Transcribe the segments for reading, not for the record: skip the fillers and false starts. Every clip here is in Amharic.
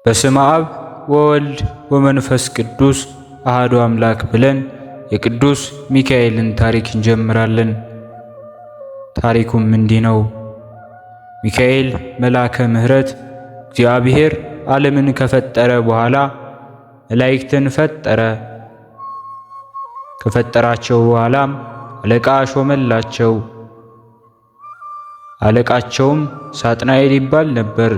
በስመ አብ ወወልድ ወመንፈስ ቅዱስ አሐዱ አምላክ ብለን የቅዱስ ሚካኤልን ታሪክ እንጀምራለን። ታሪኩም እንዲህ ነው። ሚካኤል መልአከ ምሕረት እግዚአብሔር ዓለምን ከፈጠረ በኋላ መላእክትን ፈጠረ። ከፈጠራቸው በኋላም አለቃ ሾመላቸው። አለቃቸውም ሳጥናኤል ይባል ነበር።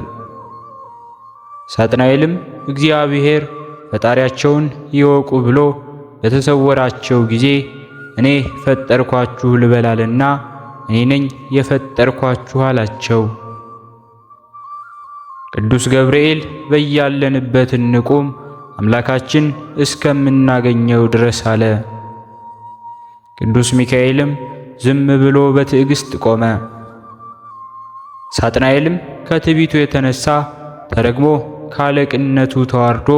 ሳጥናኤልም እግዚአብሔር ፈጣሪያቸውን ይወቁ ብሎ በተሰወራቸው ጊዜ እኔ ፈጠርኳችሁ ልበላልና እኔ ነኝ የፈጠርኳችሁ አላቸው። ቅዱስ ገብርኤል በያለንበት እንቁም፣ አምላካችን እስከምናገኘው ድረስ አለ። ቅዱስ ሚካኤልም ዝም ብሎ በትዕግስት ቆመ። ሳጥናኤልም ከትዕቢቱ የተነሳ ተረግሞ ካለቅነቱ ተዋርዶ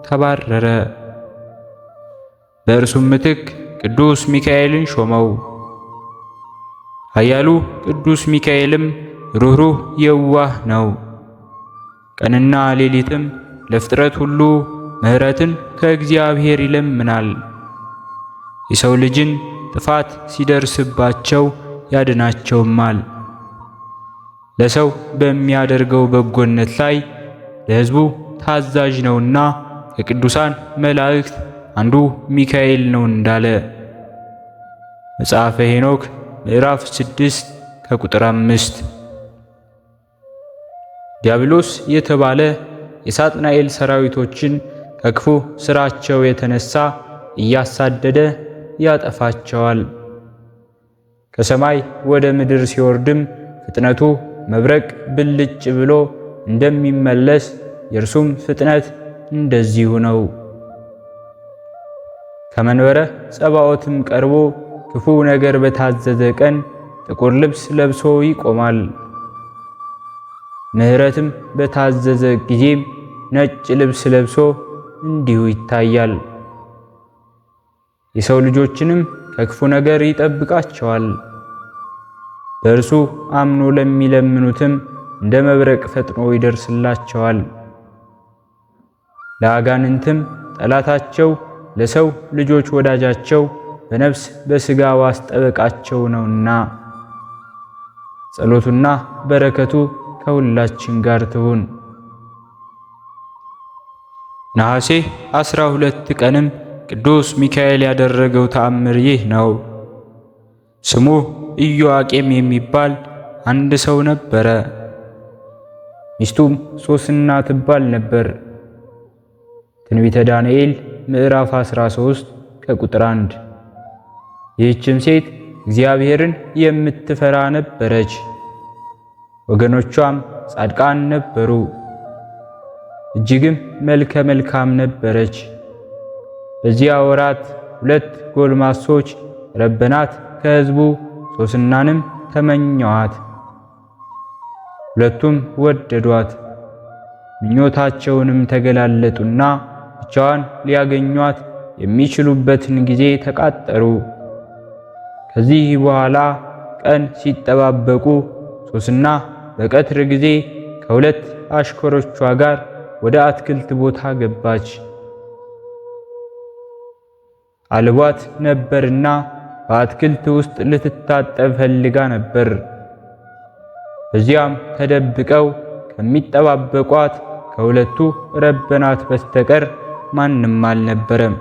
ተባረረ። በእርሱም ምትክ ቅዱስ ሚካኤልን ሾመው። ኃያሉ ቅዱስ ሚካኤልም ሩኅሩህ የዋህ ነው። ቀንና ሌሊትም ለፍጥረት ሁሉ ምሕረትን ከእግዚአብሔር ይለምናል። የሰው ልጅን ጥፋት ሲደርስባቸው ያድናቸውማል። ለሰው በሚያደርገው በጎነት ላይ ለሕዝቡ ታዛዥ ነውና ከቅዱሳን መላእክት አንዱ ሚካኤል ነው እንዳለ መጽሐፈ ሄኖክ ምዕራፍ 6 ከቁጥር 5። ዲያብሎስ የተባለ የሳጥናኤል ሰራዊቶችን ከክፉ ሥራቸው የተነሳ እያሳደደ ያጠፋቸዋል። ከሰማይ ወደ ምድር ሲወርድም ፍጥነቱ መብረቅ ብልጭ ብሎ እንደሚመለስ የእርሱም ፍጥነት እንደዚሁ ነው። ከመንበረ ጸባዖትም ቀርቦ ክፉ ነገር በታዘዘ ቀን ጥቁር ልብስ ለብሶ ይቆማል። ምሕረትም በታዘዘ ጊዜም ነጭ ልብስ ለብሶ እንዲሁ ይታያል። የሰው ልጆችንም ከክፉ ነገር ይጠብቃቸዋል። በእርሱ አምኖ ለሚለምኑትም እንደ መብረቅ ፈጥኖ ይደርስላቸዋል። ለአጋንንትም ጠላታቸው፣ ለሰው ልጆች ወዳጃቸው፣ በነፍስ በሥጋ ዋስ ጠበቃቸው ነውና። ጸሎቱና በረከቱ ከሁላችን ጋር ትሁን። ነሐሴ 12 ቀንም ቅዱስ ሚካኤል ያደረገው ተአምር ይህ ነው። ስሙ ኢዮአቄም የሚባል አንድ ሰው ነበረ። ሚስቱም ሶስና ትባል ነበር። ትንቢተ ዳንኤል ምዕራፍ 13 ከቁጥር 1። ይህችም ሴት እግዚአብሔርን የምትፈራ ነበረች። ወገኖቿም ጻድቃን ነበሩ። እጅግም መልከ መልካም ነበረች። በዚያ ወራት 2 ጎልማሶች ረበናት ከሕዝቡ ሶስናንም ተመኘዋት። ሁለቱም ወደዷት። ምኞታቸውንም ተገላለጡና ብቻዋን ሊያገኟት የሚችሉበትን ጊዜ ተቃጠሩ። ከዚህ በኋላ ቀን ሲጠባበቁ ሶስና በቀትር ጊዜ ከ2 አሽከሮቿ ጋር ወደ አትክልት ቦታ ገባች። አልቧት ነበርና በአትክልት ውስጥ ልትታጠብ ፈልጋ ነበር። በዚያም ተደብቀው ከሚጠባበቋት ከ2ቱ ረበናት በስተቀር ማንም አልነበረም።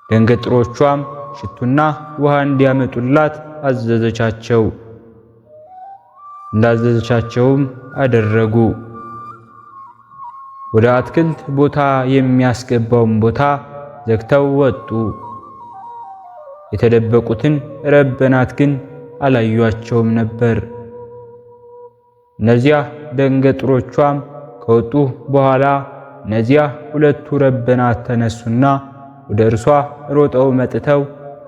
ደንገጥሮቿም ሽቱና ውሃ እንዲያመጡላት አዘዘቻቸው። እንዳዘዘቻቸውም አደረጉ። ወደ አትክልት ቦታ የሚያስገባውን ቦታ ዘግተው ወጡ። የተደበቁትን ረበናት ግን አላዩአቸውም ነበር። እነዚያ ደንገጥሮቿም ከወጡ በኋላ እነዚያ 2ቱ ረበናት ተነሱና ወደ እርሷ ሮጠው መጥተው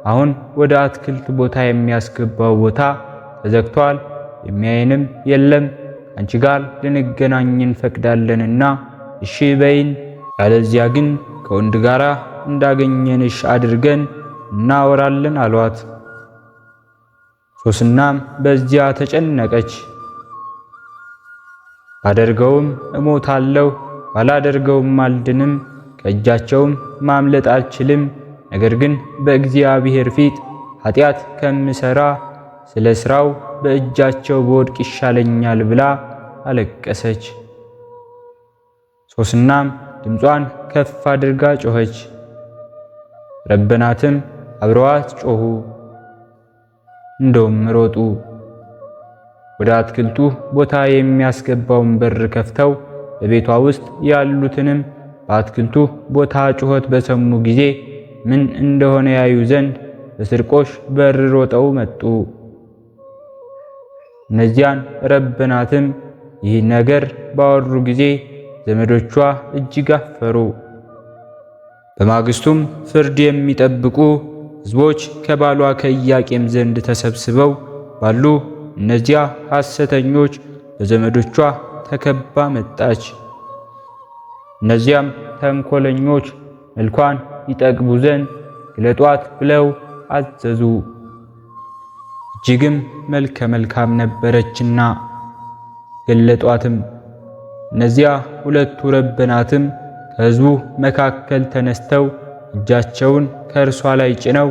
አሁን ወደ አትክልት ቦታ የሚያስገባው ቦታ ተዘግቷል፣ የሚያየንም የለም፣ አንቺ ጋር ልንገናኝ እንፈቅዳለንና እሺ በይን፣ ያለዚያ ግን ከወንድ ጋራ እንዳገኘንሽ አድርገን እናወራለን አሏት። ሶስናም በዚያ ተጨነቀች። ባደርገውም እሞታለሁ፣ ባላደርገውም አልድንም፣ ከእጃቸውም ማምለጥ አልችልም። ነገር ግን በእግዚአብሔር ፊት ኃጢአት ከምሰራ ስለ ሥራው በእጃቸው በወድቅ ይሻለኛል ብላ አለቀሰች። ሶስናም ድምጿን ከፍ አድርጋ ጮኸች። ረበናትም አብረዋት ጮኹ፣ እንደውም ሮጡ። ወደ አትክልቱ ቦታ የሚያስገባውን በር ከፍተው በቤቷ ውስጥ ያሉትንም በአትክልቱ ቦታ ጩኸት በሰሙ ጊዜ ምን እንደሆነ ያዩ ዘንድ በስርቆሽ በር ሮጠው መጡ። እነዚያን ረበናትም ይህ ነገር ባወሩ ጊዜ ዘመዶቿ እጅግ አፈሩ። በማግስቱም ፍርድ የሚጠብቁ ሕዝቦች ከባሏ ከኢያቄም ዘንድ ተሰብስበው ባሉ እነዚያ ሐሰተኞች በዘመዶቿ ተከባ መጣች። እነዚያም ተንኮለኞች መልኳን ይጠግቡ ዘንድ ግለጧት ብለው አዘዙ። እጅግም መልከ መልካም ነበረችና ገለጧትም። እነዚያ ሁለቱ ረበናትም ከሕዝቡ መካከል ተነስተው እጃቸውን ከእርሷ ላይ ጭነው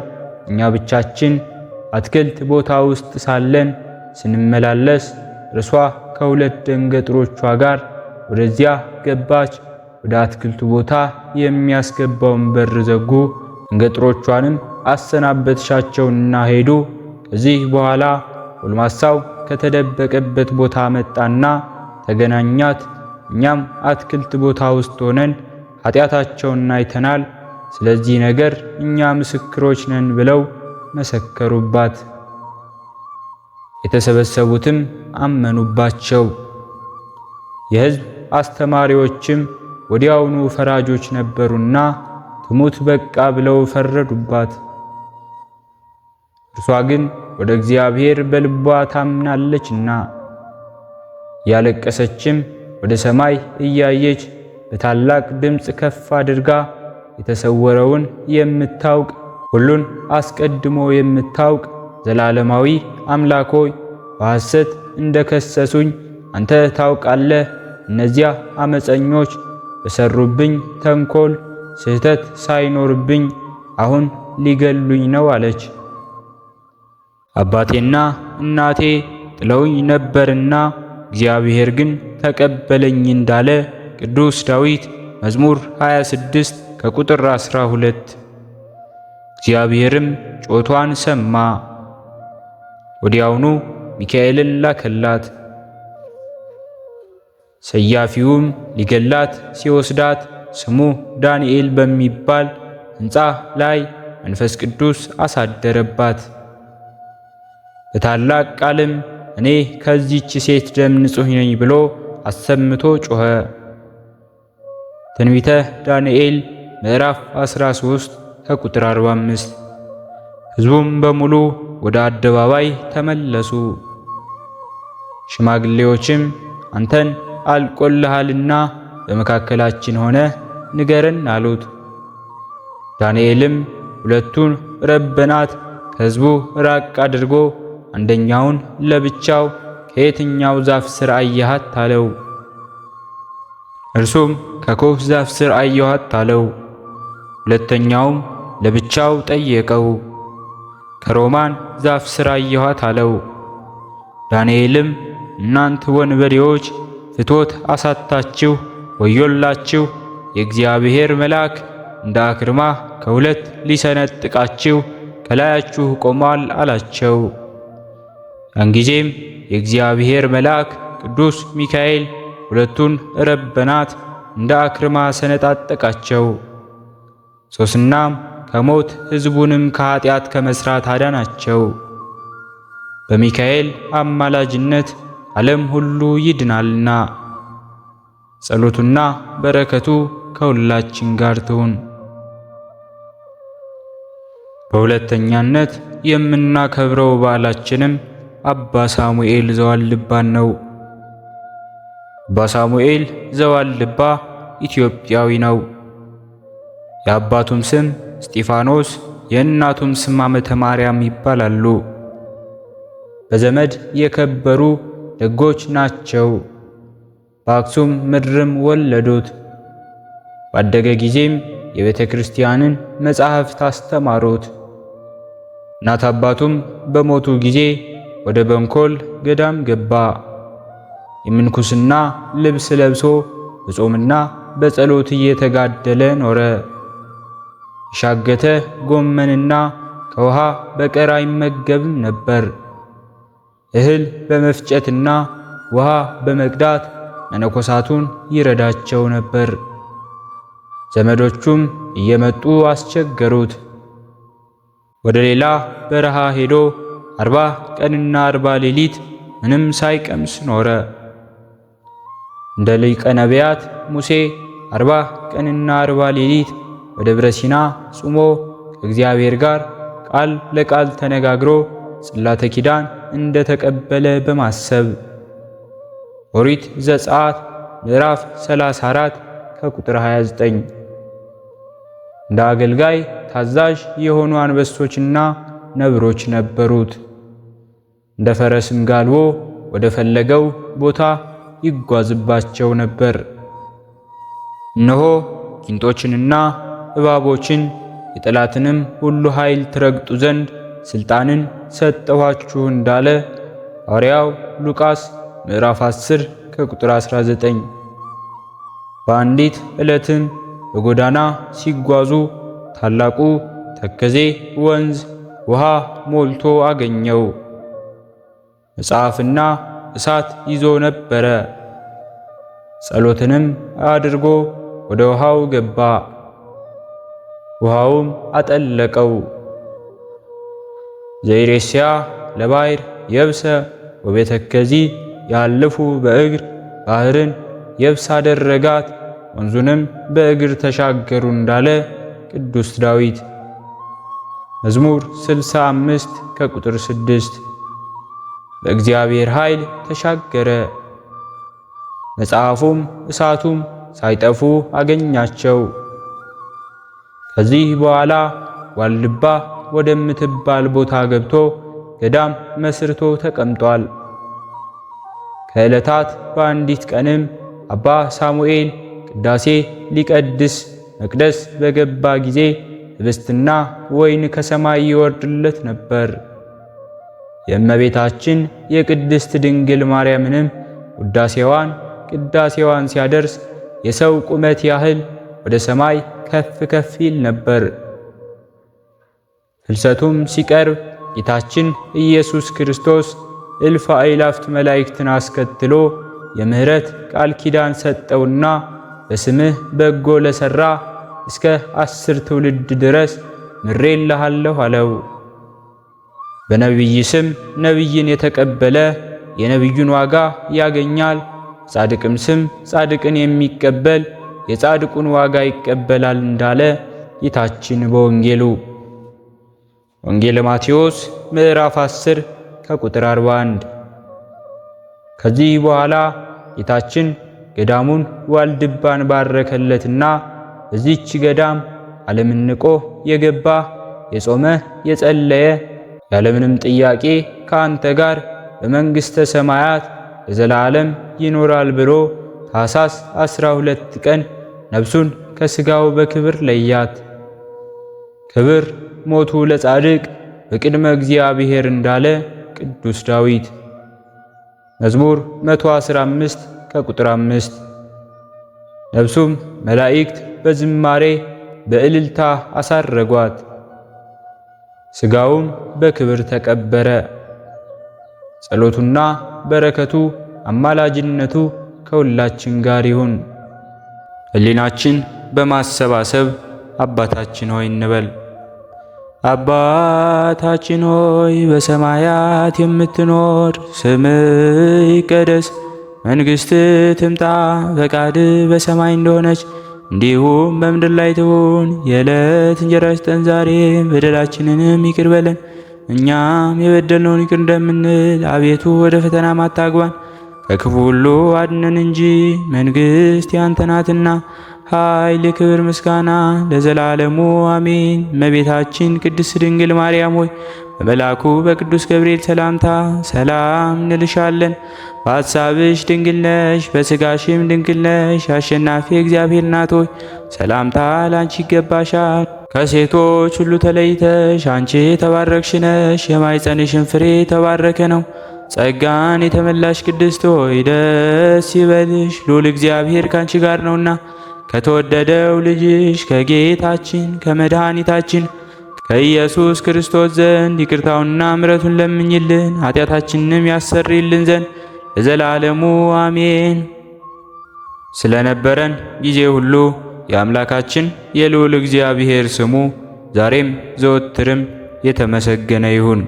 እኛ ብቻችን አትክልት ቦታ ውስጥ ሳለን ስንመላለስ እርሷ ከሁለት ደንገጥሮቿ ጋር ወደዚያ ገባች። ወደ አትክልቱ ቦታ የሚያስገባውን በር ዘጉ። ደንገጥሮቿንም አሰናበትሻቸውና ሄዱ። ከዚህ በኋላ ጎልማሳው ከተደበቀበት ቦታ መጣና ተገናኛት። እኛም አትክልት ቦታ ውስጥ ሆነን ኃጢአታቸውን አይተናል፣ ስለዚህ ነገር እኛ ምስክሮች ነን ብለው መሰከሩባት። የተሰበሰቡትም አመኑባቸው። የሕዝብ አስተማሪዎችም ወዲያውኑ ፈራጆች ነበሩና ትሙት በቃ ብለው ፈረዱባት። እርሷ ግን ወደ እግዚአብሔር በልቧ ታምናለችና ያለቀሰችም ወደ ሰማይ እያየች በታላቅ ድምፅ ከፍ አድርጋ የተሰወረውን የምታውቅ ሁሉን አስቀድሞ የምታውቅ ዘላለማዊ አምላክ ሆይ በሐሰት እንደከሰሱኝ አንተ ታውቃለህ። እነዚያ አመፀኞች በሰሩብኝ ተንኮል ስህተት ሳይኖርብኝ አሁን ሊገሉኝ ነው አለች። አባቴና እናቴ ጥለውኝ ነበርና እግዚአብሔር ግን ተቀበለኝ እንዳለ ቅዱስ ዳዊት መዝሙር 26 ከቁጥር 12። እግዚአብሔርም ጮቷን ሰማ፣ ወዲያውኑ ሚካኤልን ላከላት። ሰያፊውም ሊገላት ሲወስዳት ስሙ ዳንኤል በሚባል ሕንፃ ላይ መንፈስ ቅዱስ አሳደረባት። በታላቅ ቃልም እኔ ከዚህች ሴት ደም ንጹሕ ነኝ ብሎ አሰምቶ ጮኸ። ትንቢተ ዳንኤል ምዕራፍ 13 ከቁጥር 45። ሕዝቡም በሙሉ ወደ አደባባይ ተመለሱ። ሽማግሌዎችም አንተን አልቆልሃልና በመካከላችን ሆነ ንገረን አሉት። ዳንኤልም ሁለቱን ረበናት ከሕዝቡ ራቅ አድርጎ አንደኛውን ለብቻው ከየትኛው ዛፍ ስር አየሃት አለው። እርሱም ከኮፍ ዛፍ ስር አየኋት አለው። ሁለተኛውም ለብቻው ጠየቀው። ከሮማን ዛፍ ስር አየኋት አለው። ዳንኤልም እናንት ወንበዴዎች ፍትወት አሳታችሁ ወዮላችሁ፣ የእግዚአብሔር መልአክ እንደ አክርማ ከሁለት ሊሰነጥቃችሁ ከላያችሁ ቆሟል አላቸው። ያን ጊዜም የእግዚአብሔር መልአክ ቅዱስ ሚካኤል ሁለቱን ረበናት እንደ አክርማ ሰነጣጠቃቸው። ሶስናም ከሞት ሕዝቡንም ከኃጢአት ከመስራት አዳናቸው። በሚካኤል አማላጅነት ዓለም ሁሉ ይድናልና። ጸሎቱና በረከቱ ከሁላችን ጋር ትሁን። በሁለተኛነት የምናከብረው በዓላችንም አባ ሳሙኤል ዘዋልባን ነው። አባ ሳሙኤል ዘዋልባ ኢትዮጵያዊ ነው። የአባቱም ስም እስጢፋኖስ የእናቱም ስም ዓመተ ማርያም ይባላሉ። በዘመድ የከበሩ ደጎች ናቸው። በአክሱም ምድርም ወለዱት። ባደገ ጊዜም የቤተ ክርስቲያንን መጻሕፍት አስተማሩት። እናት አባቱም በሞቱ ጊዜ ወደ በንኮል ገዳም ገባ። የምንኩስና ልብስ ለብሶ በጾምና በጸሎት እየተጋደለ ኖረ። የሻገተ ጎመንና ከውሃ በቀር አይመገብም ነበር። እህል በመፍጨትና ውሃ በመቅዳት መነኮሳቱን ይረዳቸው ነበር። ዘመዶቹም እየመጡ አስቸገሩት። ወደ ሌላ በረሃ ሄዶ 40 ቀንና 40 ሌሊት ምንም ሳይቀምስ ኖረ። እንደ ሊቀ ነቢያት ሙሴ 40 ቀንና 40 ሌሊት በደብረ ሲና ጾሞ ከእግዚአብሔር ጋር ቃል ለቃል ተነጋግሮ ጽላተ ኪዳን እንደተቀበለ በማሰብ ኦሪት ዘጸአት ምዕራፍ 34 ከቁጥር 29። እንደ አገልጋይ ታዛዥ የሆኑ አንበሶችና ነብሮች ነበሩት። እንደ ፈረስም ጋልቦ ወደ ፈለገው ቦታ ይጓዝባቸው ነበር። እነሆ ጊንጦችንና እባቦችን የጠላትንም ሁሉ ኃይል ትረግጡ ዘንድ ሥልጣንን ሰጠኋችሁ እንዳለ ሐዋርያው ሉቃስ ምዕራፍ 10 ከቁጥር 19። በአንዲት ዕለትም በጎዳና ሲጓዙ ታላቁ ተከዜ ወንዝ ውሃ ሞልቶ አገኘው። መጽሐፍና እሳት ይዞ ነበረ። ጸሎትንም አድርጎ ወደ ውሃው ገባ። ውሃውም አጠለቀው። ዘይሬስያ ለባሕር የብሰ ወቤተከዚ ያለፉ በእግር ባሕርን የብስ አደረጋት፣ ወንዙንም በእግር ተሻገሩ እንዳለ ቅዱስ ዳዊት መዝሙር 65 ከቁጥር 6። በእግዚአብሔር ኃይል ተሻገረ። መጽሐፉም እሳቱም ሳይጠፉ አገኛቸው። ከዚህ በኋላ ዋልድባ ወደምትባል ቦታ ገብቶ ገዳም መስርቶ ተቀምጧል። ከዕለታት በአንዲት ቀንም አባ ሳሙኤል ቅዳሴ ሊቀድስ መቅደስ በገባ ጊዜ ኅብስትና ወይን ከሰማይ ይወርድለት ነበር። የእመቤታችን የቅድስት ድንግል ማርያምንም ውዳሴዋን ቅዳሴዋን ሲያደርስ የሰው ቁመት ያህል ወደ ሰማይ ከፍ ከፍ ይል ነበር። ፍልሰቱም ሲቀርብ ጌታችን ኢየሱስ ክርስቶስ እልፍ አእላፍት መላእክትን አስከትሎ የምሕረት ቃል ኪዳን ሰጠውና በስምህ በጎ ለሠራ እስከ 10 ትውልድ ድረስ ምሬልሃለሁ አለው። በነቢይ ስም ነቢይን የተቀበለ የነቢዩን ዋጋ ያገኛል። ጻድቅም ስም ጻድቅን የሚቀበል የጻድቁን ዋጋ ይቀበላል እንዳለ ጌታችን በወንጌሉ። ወንጌለ ማቴዎስ ምዕራፍ 10 ከቁጥር 41። ከዚህ በኋላ ጌታችን ገዳሙን ዋልድባን ባረከለትና በዚህች ገዳም ዓለምን ንቆ የገባ የጾመ የጸለየ ያለምንም ጥያቄ ከአንተ ጋር በመንግሥተ ሰማያት ለዘላለም ይኖራል ብሎ ታኅሳስ 12 ቀን ነፍሱን ከሥጋው በክብር ለያት። ክብር ሞቱ ለጻድቅ በቅድመ እግዚአብሔር እንዳለ ቅዱስ ዳዊት መዝሙር 115 ከቁጥር 5። ነፍሱም መላእክት በዝማሬ በእልልታ አሳረጓት። ሥጋውም በክብር ተቀበረ። ጸሎቱና በረከቱ አማላጅነቱ ከሁላችን ጋር ይሁን። ሕሊናችን በማሰባሰብ አባታችን ሆይ እንበል። አባታችን ሆይ በሰማያት የምትኖር፣ ስምህ ይቀደስ፣ መንግሥትህ ትምጣ፣ ፈቃድህ በሰማይ እንደሆነች እንዲሁም በምድር ላይ ትሁን። የዕለት እንጀራችንን ስጠን ዛሬ፣ በደላችንንም ይቅር በለን እኛም የበደልነውን ይቅር እንደምንል፣ አቤቱ ወደ ፈተናም አታግባን ከክፉ ሁሉ አድነን እንጂ መንግሥት ያንተ ናትና ኃይል፣ ክብር፣ ምስጋና ለዘላለሙ አሜን። እመቤታችን ቅድስት ድንግል ማርያም ሆይ በመልአኩ በቅዱስ ገብርኤል ሰላምታ ሰላም እንልሻለን። በሐሳብሽ ድንግል ነሽ፣ በሥጋሽም ድንግል ነሽ። አሸናፊ እግዚአብሔር እናት ሆይ ሰላምታ ላንቺ ይገባሻል። ከሴቶች ሁሉ ተለይተሽ አንቺ የተባረክሽ ነሽ፣ የማኅፀንሽን ፍሬ የተባረከ ነው። ጸጋን የተመላሽ ቅድስት ሆይ ደስ ይበልሽ፣ ልዑል እግዚአብሔር ካንቺ ጋር ነውና ከተወደደው ልጅሽ ከጌታችን ከመድኃኒታችን ከኢየሱስ ክርስቶስ ዘንድ ይቅርታውንና ምሕረቱን ለምኝልን ኃጢአታችንንም ያሰርይልን ዘንድ ለዘላለሙ አሜን። ስለነበረን ጊዜ ሁሉ የአምላካችን የልዑል እግዚአብሔር ስሙ ዛሬም ዘወትርም የተመሰገነ ይሁን።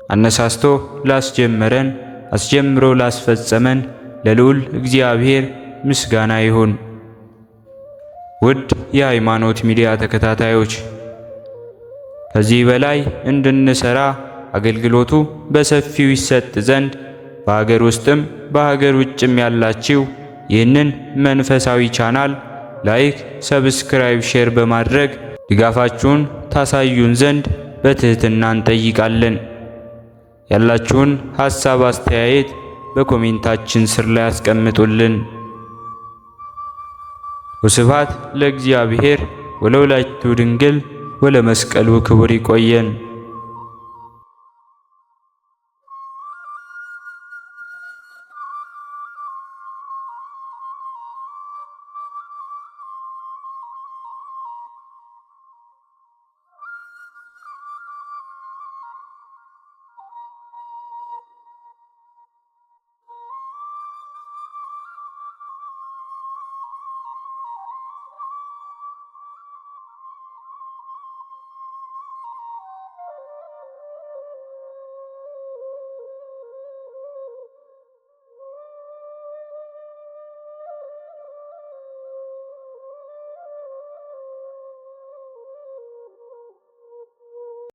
አነሳስቶ ላስጀመረን አስጀምሮ ላስፈጸመን ለልዑል እግዚአብሔር ምስጋና ይሁን። ውድ የሃይማኖት ሚዲያ ተከታታዮች ከዚህ በላይ እንድንሰራ አገልግሎቱ በሰፊው ይሰጥ ዘንድ በሀገር ውስጥም በሀገር ውጭም ያላችሁ ይህንን መንፈሳዊ ቻናል ላይክ፣ ሰብስክራይብ፣ ሼር በማድረግ ድጋፋችሁን ታሳዩን ዘንድ በትህትና እንጠይቃለን። ያላችሁን ሐሳብ አስተያየት በኮሜንታችን ስር ላይ አስቀምጡልን። ወስብሐት ለእግዚአብሔር ወለወላዲቱ ድንግል ወለመስቀሉ ክቡር። ይቆየን።